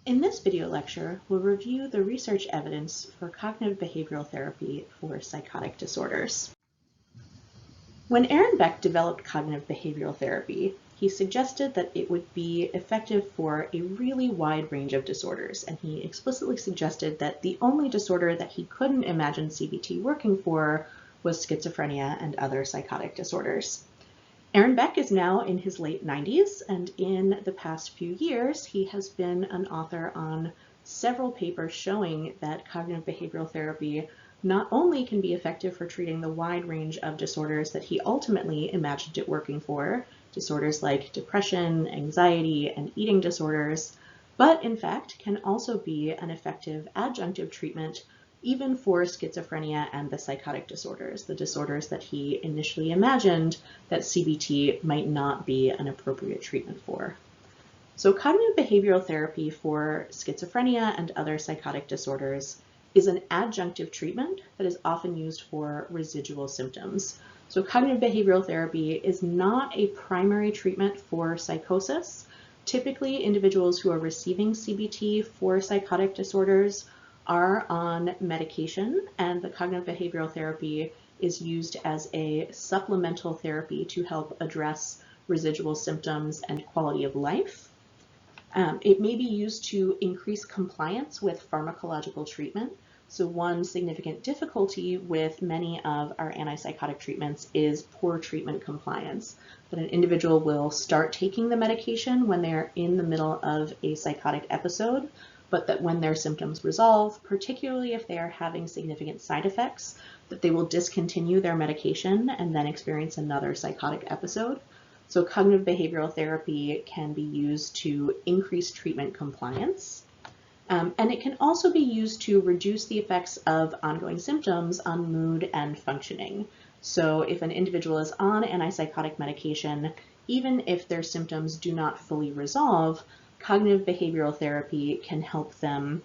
In this video lecture, we'll review the research evidence for cognitive behavioral therapy for psychotic disorders. When Aaron Beck developed cognitive behavioral therapy, he suggested that it would be effective for a really wide range of disorders, and he explicitly suggested that the only disorder that he couldn't imagine CBT working for was schizophrenia and other psychotic disorders. Aaron Beck is now in his late 90s, and in the past few years, he has been an author on several papers showing that cognitive behavioral therapy not only can be effective for treating the wide range of disorders that he ultimately imagined it working for, disorders like depression, anxiety, and eating disorders, but in fact can also be an effective adjunctive treatment even for schizophrenia and the psychotic disorders, the disorders that he initially imagined that CBT might not be an appropriate treatment for. So cognitive behavioral therapy for schizophrenia and other psychotic disorders is an adjunctive treatment that is often used for residual symptoms. So cognitive behavioral therapy is not a primary treatment for psychosis. Typically, individuals who are receiving CBT for psychotic disorders are on medication, and the cognitive behavioral therapy is used as a supplemental therapy to help address residual symptoms and quality of life. It may be used to increase compliance with pharmacological treatment. So one significant difficulty with many of our antipsychotic treatments is poor treatment compliance, that an individual will start taking the medication when they're in the middle of a psychotic episode, but that when their symptoms resolve, particularly if they are having significant side effects, that they will discontinue their medication and then experience another psychotic episode. So cognitive behavioral therapy can be used to increase treatment compliance. And it can also be used to reduce the effects of ongoing symptoms on mood and functioning. So if an individual is on antipsychotic medication, even if their symptoms do not fully resolve, cognitive behavioral therapy can help them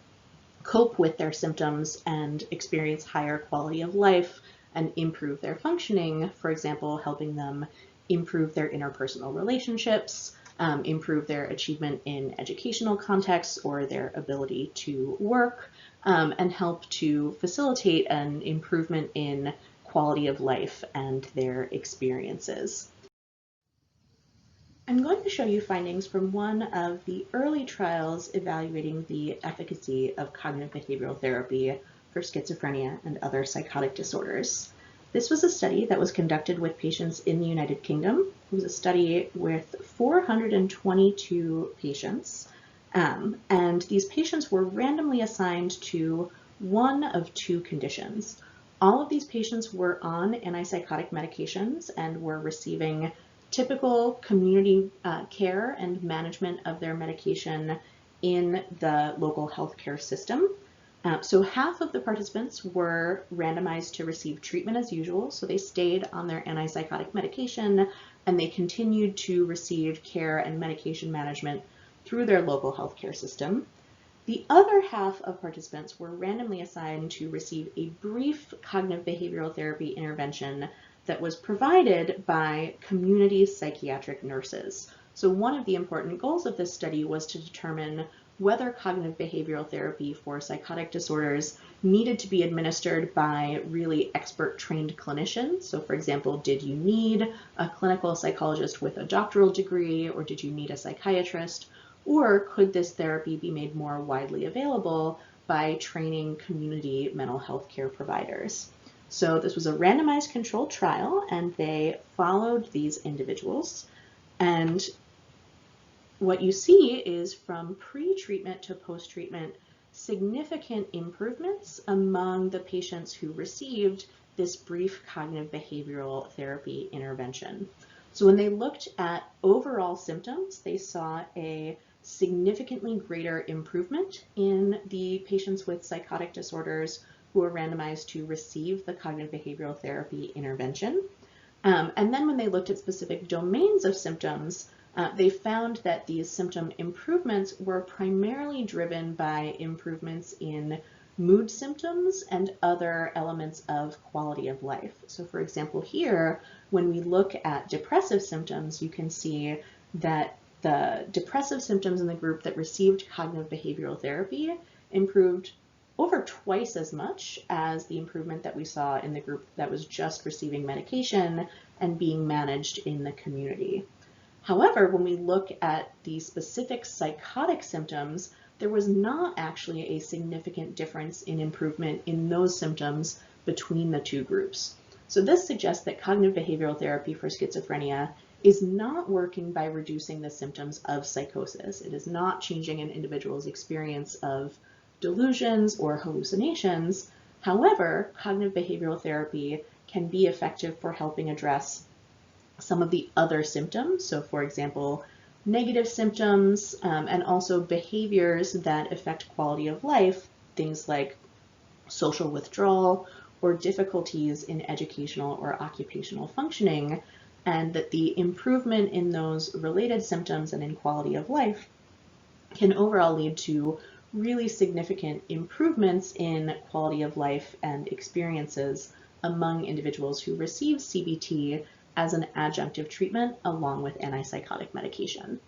cope with their symptoms and experience higher quality of life and improve their functioning, for example, helping them improve their interpersonal relationships, improve their achievement in educational contexts or their ability to work, and help to facilitate an improvement in quality of life and their experiences. I'm going to show you findings from one of the early trials evaluating the efficacy of cognitive behavioral therapy for schizophrenia and other psychotic disorders. This was a study that was conducted with patients in the United Kingdom. It was a study with 422 patients, and these patients were randomly assigned to one of two conditions. All of these patients were on antipsychotic medications and were receiving typical community care and management of their medication in the local healthcare system. So half of the participants were randomized to receive treatment as usual, so they stayed on their antipsychotic medication and they continued to receive care and medication management through their local healthcare system. The other half of participants were randomly assigned to receive a brief cognitive behavioral therapy intervention that was provided by community psychiatric nurses. So one of the important goals of this study was to determine whether cognitive behavioral therapy for psychotic disorders needed to be administered by really expert trained clinicians. So for example, did you need a clinical psychologist with a doctoral degree, or did you need a psychiatrist? Or could this therapy be made more widely available by training community mental health care providers? So this was a randomized controlled trial, and they followed these individuals. And what you see is from pre-treatment to post-treatment, significant improvements among the patients who received this brief cognitive behavioral therapy intervention. So when they looked at overall symptoms, they saw a significantly greater improvement in the patients with psychotic disorders who were randomized to receive the cognitive behavioral therapy intervention. And then when they looked at specific domains of symptoms, they found that these symptom improvements were primarily driven by improvements in mood symptoms and other elements of quality of life. So for example, here, when we look at depressive symptoms, you can see that the depressive symptoms in the group that received cognitive behavioral therapy improved over twice as much as the improvement that we saw in the group that was just receiving medication and being managed in the community. However, when we look at the specific psychotic symptoms, there was not actually a significant difference in improvement in those symptoms between the two groups. So this suggests that cognitive behavioral therapy for schizophrenia is not working by reducing the symptoms of psychosis. It is not changing an individual's experience of delusions or hallucinations. However, cognitive behavioral therapy can be effective for helping address some of the other symptoms. So for example, negative symptoms and also behaviors that affect quality of life, things like social withdrawal or difficulties in educational or occupational functioning, and that the improvement in those related symptoms and in quality of life can overall lead to really significant improvements in quality of life and experiences among individuals who receive CBT as an adjunctive treatment along with antipsychotic medication.